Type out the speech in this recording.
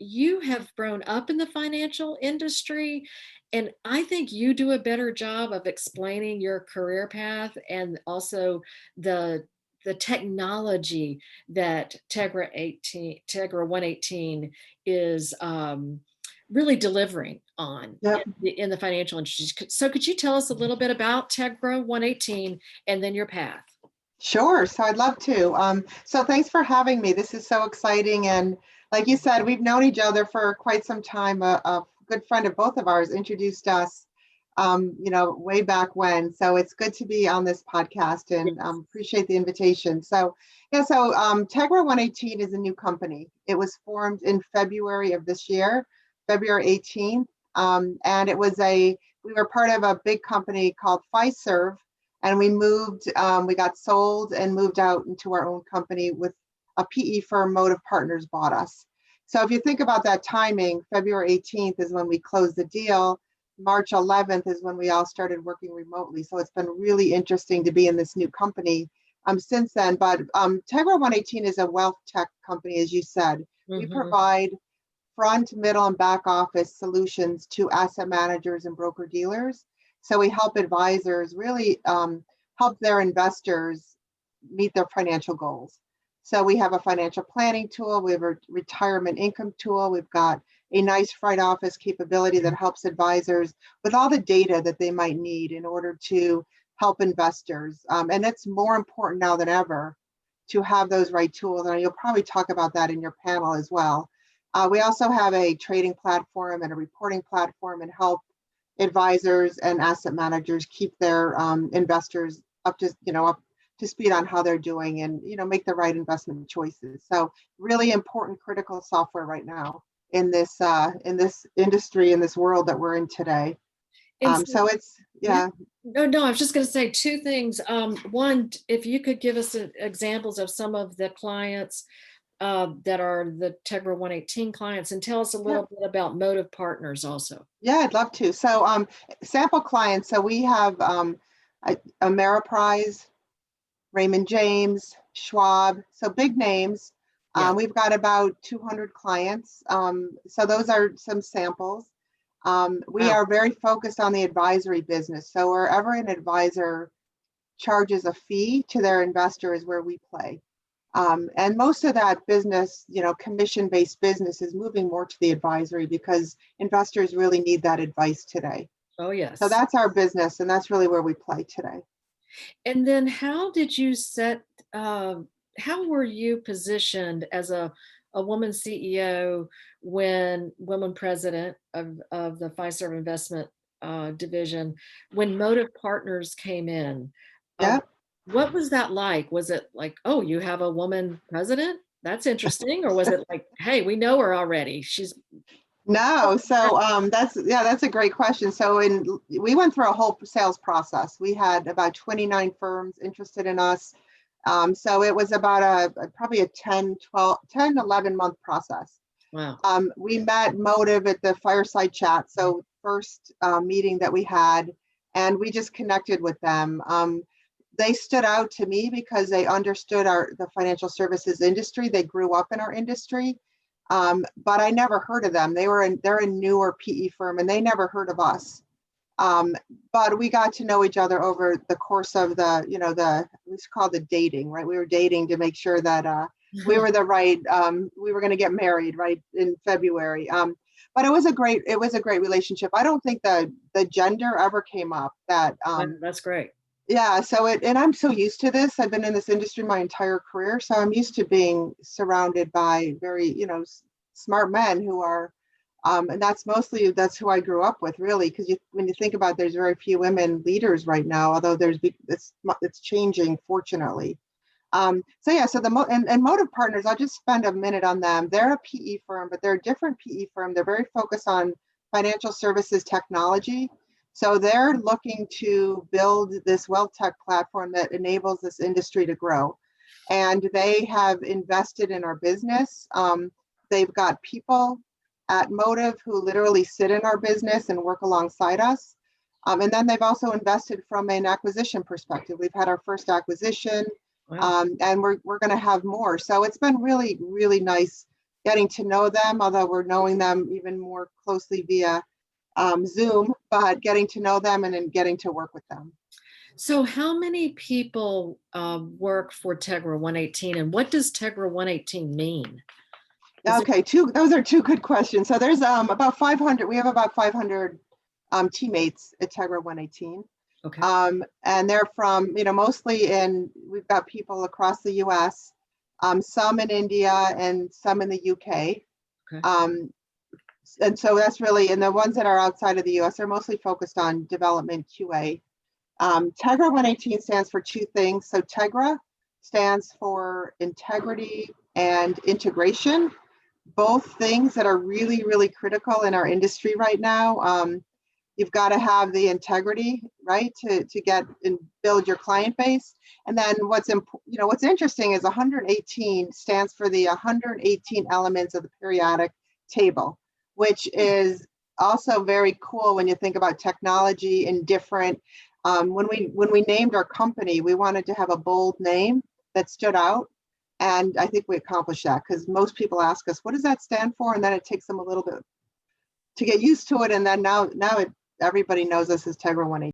you have grown up in the financial industry, and I think you do a better job of explaining your career path and also the the technology that Tegra118 is really delivering on Yep. in the financial industry. So could you tell us a little bit about Tegra118 and then your path? Sure. So I'd love to. So thanks for having me. This is so exciting. And like you said, we've known each other for quite some time. A good friend of both of ours introduced us, way back when. So it's good to be on this podcast and appreciate the invitation. So, Tegra 118 is a new company. It was formed in February of this year, February 18th. And we were part of a big company called Fiserv. And we we got sold and moved out into our own company with a PE firm, Motive Partners bought us. So if you think about that timing, February 18th is when we closed the deal. March 11th is when we all started working remotely. So it's been really interesting to be in this new company since then. But Tegra 118 is a wealth tech company, as you said. We provide front, middle, and back office solutions to asset managers and broker dealers. So we help advisors really help their investors meet their financial goals. So we have a financial planning tool, we have a retirement income tool, we've got a nice front office capability that helps advisors with all the data that they might need in order to help investors. And it's more important now than ever to have those right tools. And you'll probably talk about that in your panel as well. We also have a trading platform and a reporting platform and help advisors and asset managers keep their investors up to speed on how they're doing and make the right investment choices. So really important critical software right now in this industry, in this world that we're in today. So it's No, I was just going to say two things. One, if you could give us examples of some of the clients that are the Tegra 118 clients, and tell us a little bit about Motive Partners also. Yeah, I'd love to. So sample clients. So we have Ameriprise, Raymond James, Schwab, so big names. We've got about 200 clients. So those are some samples. We are very focused on the advisory business. So wherever an advisor charges a fee to their investor is where we play. And most of that business, commission-based business is moving more to the advisory because investors really need that advice today. Oh, yes. So that's our business, and that's really where we play today. And then how were you positioned as a woman CEO woman president of the Fiserv Investment division, when Motive Partners came in? What was that like? Was it like, oh, you have a woman president? That's interesting. Or was it like, hey, we know her already. No. So that's a great question. So we went through a whole sales process. We had about 29 firms interested in us. So it was about probably a 10, 11 month process. Wow. We met Motive at the fireside chat. So first meeting that we had, and we just connected with them. They stood out to me because they understood the financial services industry. They grew up in our industry, but I never heard of them. They're a newer PE firm, and they never heard of us. But we got to know each other over the course of it's called the dating, right? We were dating to make sure that we were the right. We were going to get married right in February. But it was a great relationship. I don't think the gender ever came up. That's great. Yeah, and I'm so used to this. I've been in this industry my entire career, so I'm used to being surrounded by very, smart men who are, and that's who I grew up with, really, because when you think about it, there's very few women leaders right now, although it's changing, fortunately. So Motive Partners, I'll just spend a minute on them. They're a PE firm, but they're a different PE firm. They're very focused on financial services technology. So they're looking to build this wealth tech platform that enables this industry to grow. And they have invested in our business. They've got people at Motive who literally sit in our business and work alongside us. And then they've also invested from an acquisition perspective. We've had our first acquisition, and we're going to have more. So it's been really, really nice getting to know them, although we're knowing them even more closely via Zoom, but getting to know them and then getting to work with them. So how many people work for Tegra118, and what does Tegra118 mean? Is it Okay, those are two good questions. So there's about 500, we have about 500 teammates at Tegra118. okay? And they're from, mostly we've got people across the US, some in India and some in the UK. Okay. And so that's really, and the ones that are outside of the US are mostly focused on development QA. Tegra118 stands for two things. So Tegra stands for integrity and integration, both things that are really, really critical in our industry right now. You've got to have the integrity, right, to get and build your client base. And then what's interesting is 118 stands for the 118 elements of the periodic table, which is also very cool when you think about technology and different. When we named our company, we wanted to have a bold name that stood out. And I think we accomplished that, because most people ask us, what does that stand for? And then it takes them a little bit to get used to it. And then now everybody knows us as Tegra118.